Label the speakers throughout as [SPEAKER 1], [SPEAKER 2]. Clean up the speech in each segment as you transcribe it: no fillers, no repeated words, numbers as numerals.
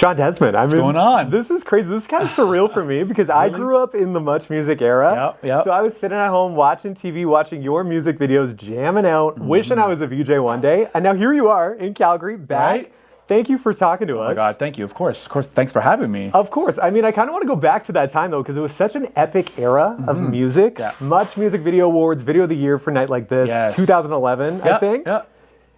[SPEAKER 1] Shawn Desman. I mean,
[SPEAKER 2] What's going on?
[SPEAKER 1] This is crazy. This is kind of surreal for me because I grew up in the Much Music era.
[SPEAKER 2] Yep.
[SPEAKER 1] So I was sitting at home watching TV, watching your music videos, jamming out, wishing I was a VJ one day. And now here you are in Calgary, back.
[SPEAKER 2] Right?
[SPEAKER 1] Thank you for talking to us.
[SPEAKER 2] Oh my God, thank you. Of course. Thanks for having me.
[SPEAKER 1] Of course. I mean, I kind of want to go back to that time, though, because it was such an epic era of music.
[SPEAKER 2] Yeah.
[SPEAKER 1] Much Music Video Awards, Video of the Year for Night Like This,
[SPEAKER 2] Yes.
[SPEAKER 1] 2011, I think.
[SPEAKER 2] Yeah.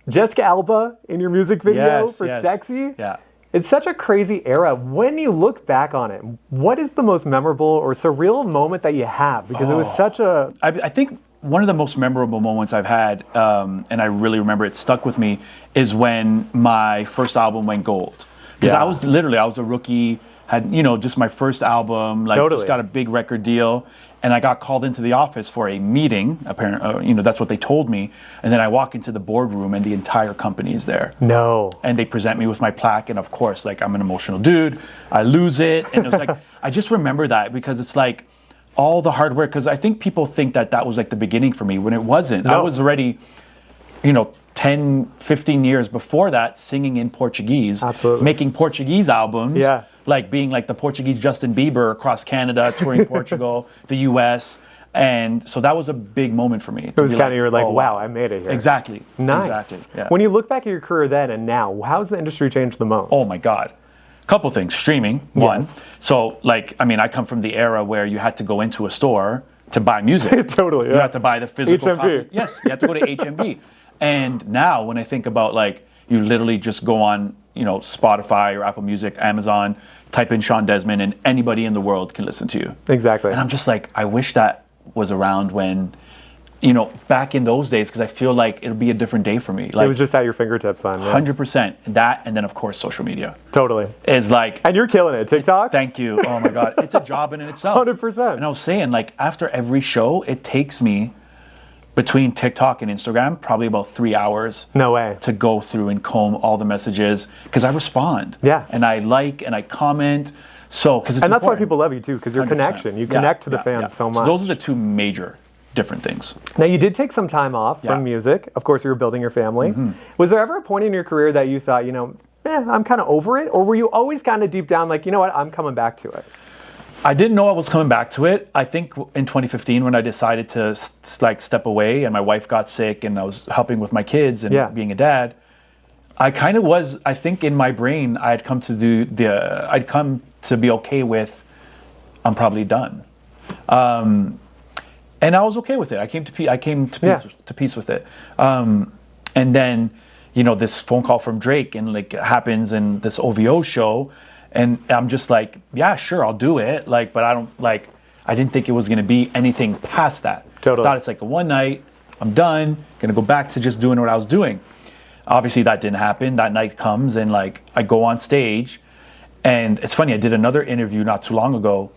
[SPEAKER 1] Jessica Alba in your music video for
[SPEAKER 2] yes.
[SPEAKER 1] Sexy.
[SPEAKER 2] Yeah.
[SPEAKER 1] It's such a crazy era. When you look back on it, what is the most memorable or surreal moment that you have? Because it was such a...
[SPEAKER 2] I think one of the most memorable moments I've had, and I really remember it stuck with me, is when my first album went gold. Because I was a rookie, had, just my first album, just got a big record deal. And I got called into the office for a meeting, apparently, that's what they told me. And then I walk into the boardroom and the entire company is there.
[SPEAKER 1] No.
[SPEAKER 2] And they present me with my plaque. And of course, I'm an emotional dude. I lose it. And it was I just remember that because it's all the hard work. Because I think people think that was the beginning for me when it wasn't.
[SPEAKER 1] No.
[SPEAKER 2] I was already, 10, 15 years before that singing in Portuguese.
[SPEAKER 1] Absolutely.
[SPEAKER 2] Making Portuguese albums.
[SPEAKER 1] Yeah.
[SPEAKER 2] Being the Portuguese Justin Bieber across Canada, touring Portugal, the US. And so that was a big moment for me.
[SPEAKER 1] It was kind of, you're wow, I made it here.
[SPEAKER 2] Exactly.
[SPEAKER 1] Nice.
[SPEAKER 2] Exactly. Yeah.
[SPEAKER 1] When you look back at your career then and now, how's the industry changed the most?
[SPEAKER 2] Oh my God. Couple things. Streaming, one.
[SPEAKER 1] Yes.
[SPEAKER 2] So, I come from the era where you had to go into a store to buy music.
[SPEAKER 1] Totally, yeah.
[SPEAKER 2] You had to buy the physical
[SPEAKER 1] HMV.
[SPEAKER 2] copy. Yes, you had to go to HMV. And now when I think about you literally just go on, Spotify or Apple Music, Amazon, type in Shawn Desman and anybody in the world can listen to you.
[SPEAKER 1] Exactly.
[SPEAKER 2] And I'm just I wish that was around when, back in those days, because I feel it'll be a different day for me.
[SPEAKER 1] It was just at your fingertips then. Yeah.
[SPEAKER 2] 100%. That, and then of course social media.
[SPEAKER 1] Totally.
[SPEAKER 2] Is
[SPEAKER 1] And you're killing it. TikTok?
[SPEAKER 2] Thank you. Oh my God. It's a job in itself.
[SPEAKER 1] 100%.
[SPEAKER 2] And I was saying, after every show, it takes me between TikTok and Instagram, probably about 3 hours.
[SPEAKER 1] No way.
[SPEAKER 2] To go through and comb all the messages, because I respond.
[SPEAKER 1] Yeah.
[SPEAKER 2] And I and I comment. So, because it's
[SPEAKER 1] And that's
[SPEAKER 2] important.
[SPEAKER 1] why people love you too, because your
[SPEAKER 2] 100%.
[SPEAKER 1] connection. You connect to the fans so much.
[SPEAKER 2] So those are the two major different things.
[SPEAKER 1] Now, you did take some time off from music. Of course, you were building your family. Was there ever a point in your career that you thought, I'm kind of over it? Or were you always kind of deep down you know what, I'm coming back to it?
[SPEAKER 2] I didn't know I was coming back to it. I think in 2015 when I decided to step away and my wife got sick and I was helping with my kids and being a dad, I kind of was, I think in my brain, I had come to I'd come to be okay with, I'm probably done. And I was okay with it. I came to peace with it. And then, this phone call from Drake and happens in this OVO show. And I'm just yeah, sure, I'll do it. But I don't I didn't think it was going to be anything past that.
[SPEAKER 1] Totally.
[SPEAKER 2] I thought it's a one night, I'm done, going to go back to just doing what I was doing. Obviously that didn't happen. That night comes and I go on stage and it's funny, I did another interview not too long ago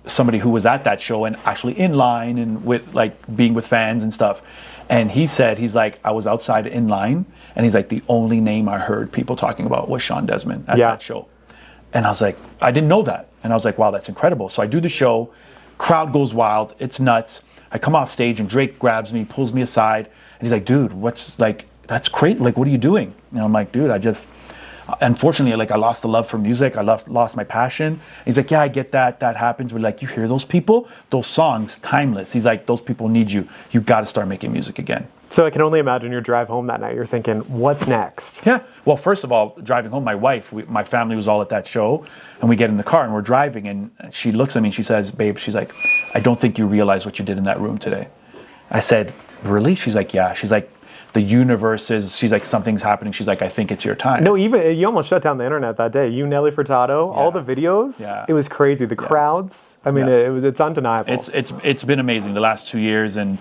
[SPEAKER 2] somebody who was at that show and actually in line and with being with fans and stuff. And he said, I was outside in line and he's the only name I heard people talking about was Shawn Desman at that show. And I was I didn't know that. And I was wow, that's incredible. So I do the show, crowd goes wild, it's nuts. I come off stage and Drake grabs me, pulls me aside, and he's dude, what's that's great. What are you doing? And I'm dude, unfortunately, I lost the love for music. I lost my passion. And he's yeah, I get that. That happens. But you hear those people, those songs, timeless. He's those people need you. You got to start making music again.
[SPEAKER 1] So I can only imagine your drive home that night. You're thinking, what's next?
[SPEAKER 2] Yeah. Well, first of all, driving home, my family was all at that show, and we get in the car and we're driving, and she looks at me and she says, "Babe," she's "I don't think you realize what you did in that room today." I said, "Really?" She's "Yeah." She's the universe is, she's something's happening. She's I think it's your time.
[SPEAKER 1] No, even, you almost shut down the internet that day. You, Nelly Furtado, all the videos, it was crazy. The crowds, I mean, it's undeniable.
[SPEAKER 2] It's been amazing the last 2 years, and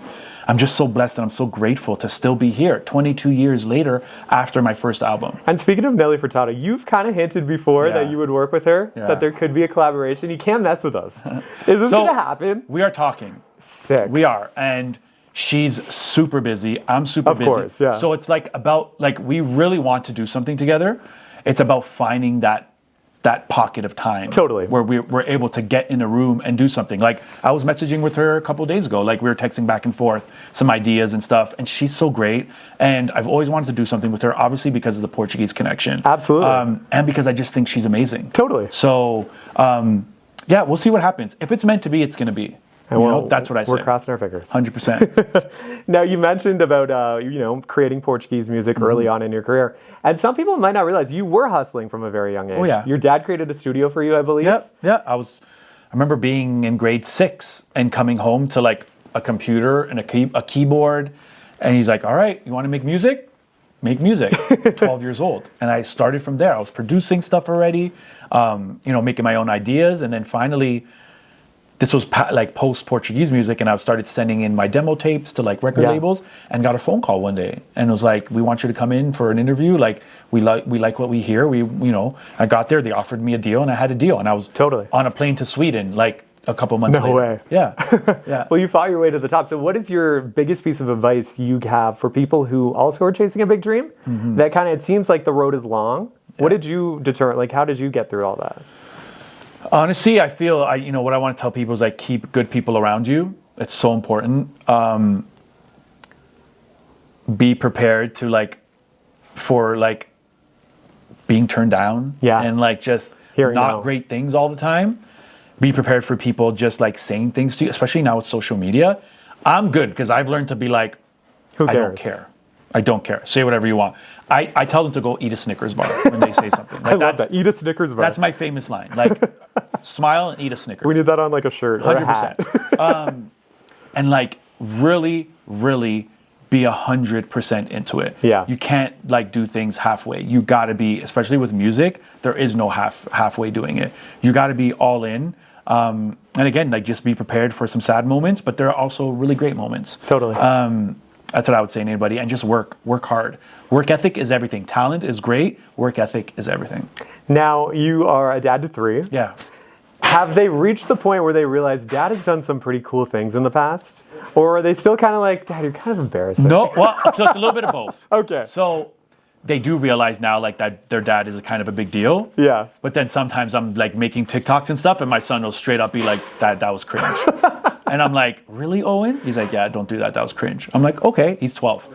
[SPEAKER 2] I'm just so blessed and I'm so grateful to still be here 22 years later after my first album.
[SPEAKER 1] And speaking of Nelly Furtado, you've kind of hinted before that you would work with her, that there could be a collaboration. You can't mess with us. Is this going to happen?
[SPEAKER 2] We are talking.
[SPEAKER 1] Sick.
[SPEAKER 2] We are. And she's super busy. I'm super busy. Of
[SPEAKER 1] course, yeah.
[SPEAKER 2] So it's about, we really want to do something together. It's about finding that pocket of time.
[SPEAKER 1] Totally.
[SPEAKER 2] Where we're able to get in a room and do something. Like, I was messaging with her a couple of days ago. Like, we were texting back and forth some ideas and stuff. And she's so great. And I've always wanted to do something with her, obviously because of the Portuguese connection.
[SPEAKER 1] Absolutely.
[SPEAKER 2] And because I just think she's amazing.
[SPEAKER 1] Totally.
[SPEAKER 2] So, yeah, we'll see what happens. If it's meant to be, it's going to be. That's what I say.
[SPEAKER 1] We're crossing our fingers.
[SPEAKER 2] 100%.
[SPEAKER 1] Now, you mentioned about, creating Portuguese music early on in your career. And some people might not realize you were hustling from a very young age.
[SPEAKER 2] Oh, yeah.
[SPEAKER 1] Your dad created a studio for you, I believe.
[SPEAKER 2] Yeah. I remember being in grade 6 and coming home to like a computer and a keyboard. And he's like, all right, you want to make music? Make music. 12 years old. And I started from there. I was producing stuff already, making my own ideas. And then finally, this was like post-Portuguese music, and I started sending in my demo tapes to like record labels, and got a phone call one day, and it was like, we want you to come in for an interview. Like, we like what we hear. I got there, they offered me a deal, and I had a deal, and I was
[SPEAKER 1] totally
[SPEAKER 2] on a plane to Sweden like a couple months later.
[SPEAKER 1] No way.
[SPEAKER 2] Yeah. Yeah.
[SPEAKER 1] Well, you fought your way to the top. So what is your biggest piece of advice you have for people who also are chasing a big dream? That kind of, it seems like the road is long. What did you determine? Like, how did you get through all that?
[SPEAKER 2] Honestly, I feel, what I want to tell people is like, keep good people around you. It's so important. Be prepared to for being turned down.
[SPEAKER 1] Yeah.
[SPEAKER 2] And just not great things all the time. Be prepared for people just saying things to you, especially now with social media. I'm good because I've learned to be like,
[SPEAKER 1] who cares?
[SPEAKER 2] I don't care. I don't care. Say whatever you want. I tell them to go eat a Snickers bar when they say something.
[SPEAKER 1] I love that. Eat a Snickers bar.
[SPEAKER 2] That's my famous line. Smile and eat a Snickers.
[SPEAKER 1] We need that on a shirt or 100%. A hat.
[SPEAKER 2] And really, really be 100% into it.
[SPEAKER 1] Yeah.
[SPEAKER 2] You can't do things halfway. You got to be, especially with music, there is no halfway doing it. You got to be all in. And again, just be prepared for some sad moments, but there are also really great moments.
[SPEAKER 1] Totally.
[SPEAKER 2] That's what I would say to anybody. And just work hard. Work ethic is everything. Talent is great. Work ethic is everything.
[SPEAKER 1] Now, you are a dad to 3.
[SPEAKER 2] Yeah.
[SPEAKER 1] Have they reached the point where they realize Dad has done some pretty cool things in the past? Or are they still kind of like, Dad, you're kind of embarrassing?
[SPEAKER 2] No, well, so it's a little bit of both.
[SPEAKER 1] Okay.
[SPEAKER 2] So they do realize now that their dad is kind of a big deal.
[SPEAKER 1] Yeah.
[SPEAKER 2] But then sometimes I'm making TikToks and stuff, and my son will straight up be like, that was cringe. And I'm like, really, Owen? He's like, yeah, don't do that. That was cringe. I'm like, okay, he's 12.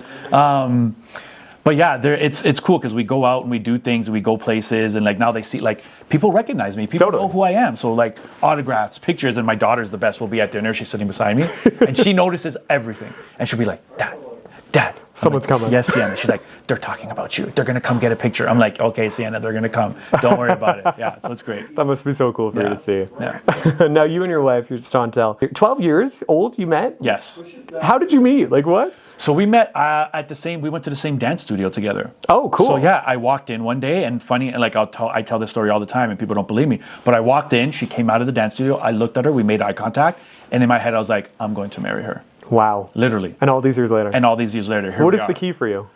[SPEAKER 2] But yeah, it's cool because we go out and we do things and we go places, and now they see people recognize me. People know who I am. So autographs, pictures, and my daughter's the best. We'll be at dinner. She's sitting beside me, and she notices everything. And she'll be like, Dad.
[SPEAKER 1] Someone's coming.
[SPEAKER 2] Yes, Sienna. She's like, they're talking about you. They're gonna come get a picture. I'm like, okay, Sienna, they're gonna come. Don't worry about it. Yeah, so it's great.
[SPEAKER 1] That must be so cool for you to see.
[SPEAKER 2] Yeah.
[SPEAKER 1] Now, you and your wife, you're Chantel, 12 years old, you met?
[SPEAKER 2] Yes.
[SPEAKER 1] How did you meet? What?
[SPEAKER 2] So we met we went to the same dance studio together.
[SPEAKER 1] Oh, cool.
[SPEAKER 2] So yeah, I walked in one day, and funny, I tell this story all the time and people don't believe me, but I walked in, she came out of the dance studio, I looked at her, we made eye contact, and in my head I was like, I'm going to marry her.
[SPEAKER 1] Wow.
[SPEAKER 2] Literally.
[SPEAKER 1] And all these years later.
[SPEAKER 2] What
[SPEAKER 1] is the key for you?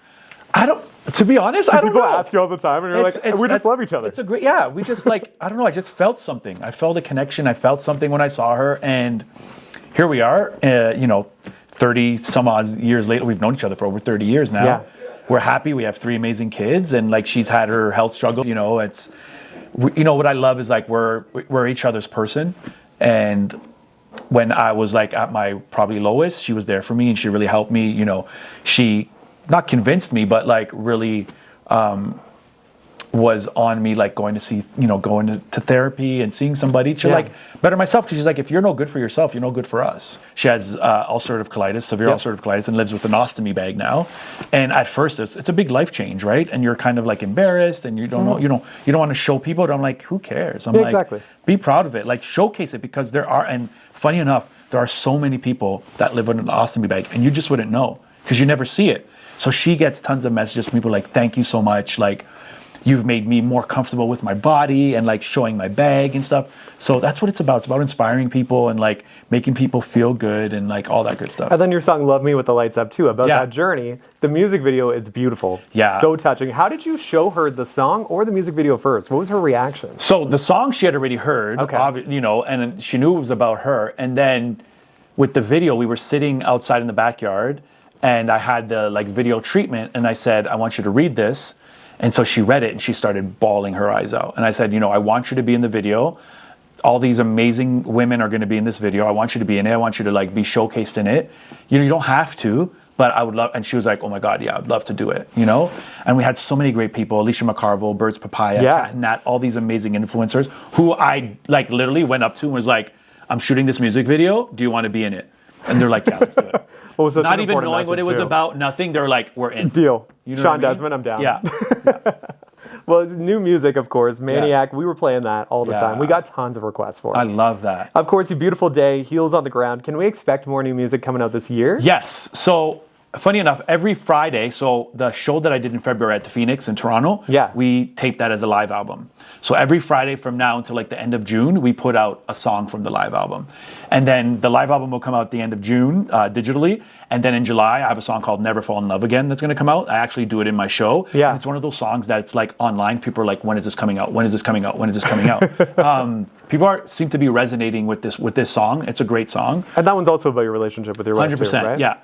[SPEAKER 2] To be honest, I don't know.
[SPEAKER 1] People ask you all the time, and you're we just love each other.
[SPEAKER 2] It's a great, we just I don't know, I just felt something. I felt a connection. I felt something when I saw her, and here we are, 30 some odd years later. We've known each other for over 30 years now.
[SPEAKER 1] Yeah.
[SPEAKER 2] We're happy. We have 3 amazing kids, and she's had her health struggle. What I love is we're each other's person, and when I was at my probably lowest, she was there for me, and she really helped me. She not convinced me, but really was on me, going to therapy and seeing somebody to better myself, because she's like, if you're no good for yourself, you're no good for us. She has ulcerative colitis, severe ulcerative colitis, and lives with an ostomy bag now. And at first it's a big life change, right? And you're kind of embarrassed, and you don't know, you don't want to show people, but I'm like, who cares? I'm
[SPEAKER 1] exactly.
[SPEAKER 2] Be proud of it, showcase it, because and funny enough, there are so many people that live with an ostomy bag, and you just wouldn't know because you never see it. So she gets tons of messages from people thank you so much, you've made me more comfortable with my body, and showing my bag and stuff. So that's what it's about. It's about inspiring people and making people feel good and all that good stuff.
[SPEAKER 1] And then your song Love Me with the Lights Up too, about that journey. The music video is beautiful.
[SPEAKER 2] Yeah.
[SPEAKER 1] So touching. How did you show her the song or the music video first? What was her reaction?
[SPEAKER 2] So the song she had already heard, and she knew it was about her. And then with the video, we were sitting outside in the backyard, and I had the video treatment, and I said, I want you to read this. And so she read it and she started bawling her eyes out. And I said, you know, I want you to be in the video. All these amazing women are going to be in this video. I want you to be in it. I want you to like be showcased in it. You know, you don't have to, but I would love. And she was like, oh my God, yeah, I'd love to do it, you know? And we had so many great people, Alicia McCarville, Birds Papaya, Kat and Nat, all these amazing influencers who I like literally went up to and was like, I'm shooting this music video. Do you want to be in it? And they're like, yeah, let's do it.
[SPEAKER 1] Well,
[SPEAKER 2] not even knowing what it was about, nothing. They're like, we're in.
[SPEAKER 1] Deal.
[SPEAKER 2] You know
[SPEAKER 1] Shawn
[SPEAKER 2] what I mean?
[SPEAKER 1] Desman, I'm down.
[SPEAKER 2] Yeah.
[SPEAKER 1] Well, it's new music, of course. Maniac, we were playing that all the time. We got tons of requests for it.
[SPEAKER 2] I love that.
[SPEAKER 1] Of course, A Beautiful Day, Heels on the Ground. Can we expect more new music coming out this year?
[SPEAKER 2] Yes. So, funny enough, every Friday, so the show that I did in February at the Phoenix in Toronto, we taped that as a live album. So every Friday from now until like the end of June, we put out a song from the live album. And then the live album will come out at the end of June digitally. And then in July, I have a song called Never Fall in Love Again that's going to come out. I actually do it in my show.
[SPEAKER 1] Yeah.
[SPEAKER 2] And it's one of those songs that it's like online. People are like, when is this coming out? When is this coming out? When is this coming out? People seem to be resonating with this song. It's a great song.
[SPEAKER 1] And that one's also about your relationship with your wife
[SPEAKER 2] 100%,
[SPEAKER 1] too, right?
[SPEAKER 2] yeah.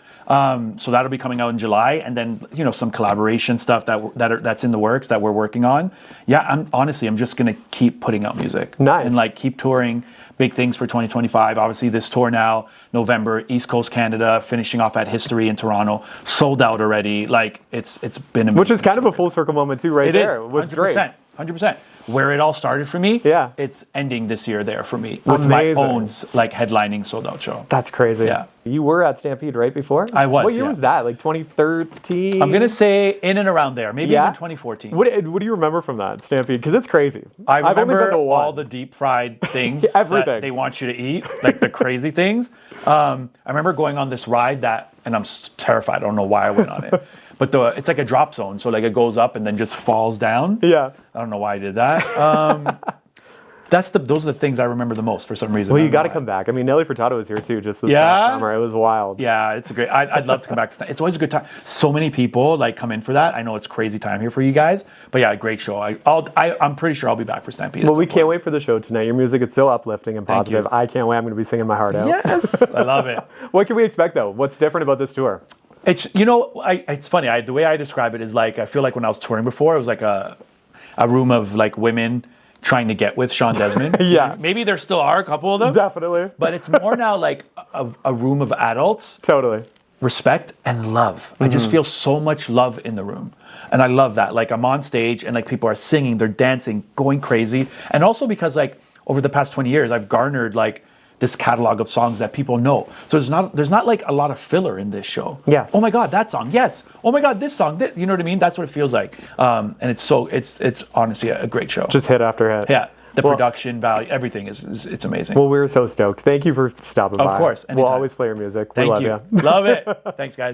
[SPEAKER 2] So that'll be coming out in July, and then you know some collaboration stuff that's in the works that we're working on. Yeah, I'm just gonna keep putting out music.
[SPEAKER 1] Nice.
[SPEAKER 2] And like keep touring big things for 2025. Obviously, this tour now, November, East Coast Canada, finishing off at History in Toronto, sold out already. Like it's been amazing.
[SPEAKER 1] Which is kind of a full circle moment too, right?
[SPEAKER 2] It
[SPEAKER 1] there.
[SPEAKER 2] is,
[SPEAKER 1] With Drake.
[SPEAKER 2] 100%. Where it all started for me, it's ending this year there for me with my own like headlining sold out show.
[SPEAKER 1] That's crazy.
[SPEAKER 2] Yeah.
[SPEAKER 1] You were at Stampede right before?
[SPEAKER 2] I was.
[SPEAKER 1] What year was that? Like 2013?
[SPEAKER 2] I'm gonna say in and around there, maybe even 2014.
[SPEAKER 1] What do you remember from that Stampede? Because it's crazy.
[SPEAKER 2] I remember
[SPEAKER 1] I've only been to one.
[SPEAKER 2] all the deep fried things
[SPEAKER 1] Everything
[SPEAKER 2] that they want you to eat, like the crazy things. I remember going on this ride and I'm terrified. I don't know why I went on it. But it's like a drop zone, so like it goes up and then just falls down.
[SPEAKER 1] Yeah.
[SPEAKER 2] I don't know why I did that. Those are the things I remember the most for some reason.
[SPEAKER 1] Well, you got to come back. I mean, Nelly Furtado was here too just this past summer. It was wild.
[SPEAKER 2] Yeah, it's a great. I'd love to come back. It's always a good time. So many people like come in for that. I know it's crazy time here for you guys, but yeah, great show. I'm pretty sure I'll be back for Stampede.
[SPEAKER 1] Well, we can't wait for the show tonight. Your music is so uplifting and positive. I can't wait. I'm going to be singing my heart out.
[SPEAKER 2] Yes, I love it.
[SPEAKER 1] What can we expect though? What's different about this tour?
[SPEAKER 2] It's it's funny. The way I describe it is like I feel like when I was touring before, it was like a room of like women trying to get with Shawn Desman.
[SPEAKER 1] Yeah.
[SPEAKER 2] Maybe there still are a couple of them.
[SPEAKER 1] Definitely.
[SPEAKER 2] But it's more now like a room of adults.
[SPEAKER 1] Totally.
[SPEAKER 2] Respect and love. I just feel so much love in the room. And I love that. Like I'm on stage and like people are singing, they're dancing, going crazy. And also because like over the past 20 years, I've garnered like this catalog of songs that people know. So there's not like a lot of filler in this show.
[SPEAKER 1] Yeah.
[SPEAKER 2] Oh my God, that song. Yes. Oh my God, this song. You know what I mean? That's what it feels like. And it's honestly a great show.
[SPEAKER 1] Just hit after hit.
[SPEAKER 2] Yeah. The production value, everything it's amazing.
[SPEAKER 1] Well, we're so stoked. Thank you for stopping by.
[SPEAKER 2] Of course. Anytime.
[SPEAKER 1] We'll always play your music. We
[SPEAKER 2] Thank
[SPEAKER 1] love
[SPEAKER 2] you.
[SPEAKER 1] you.
[SPEAKER 2] Love it. Thanks, guys.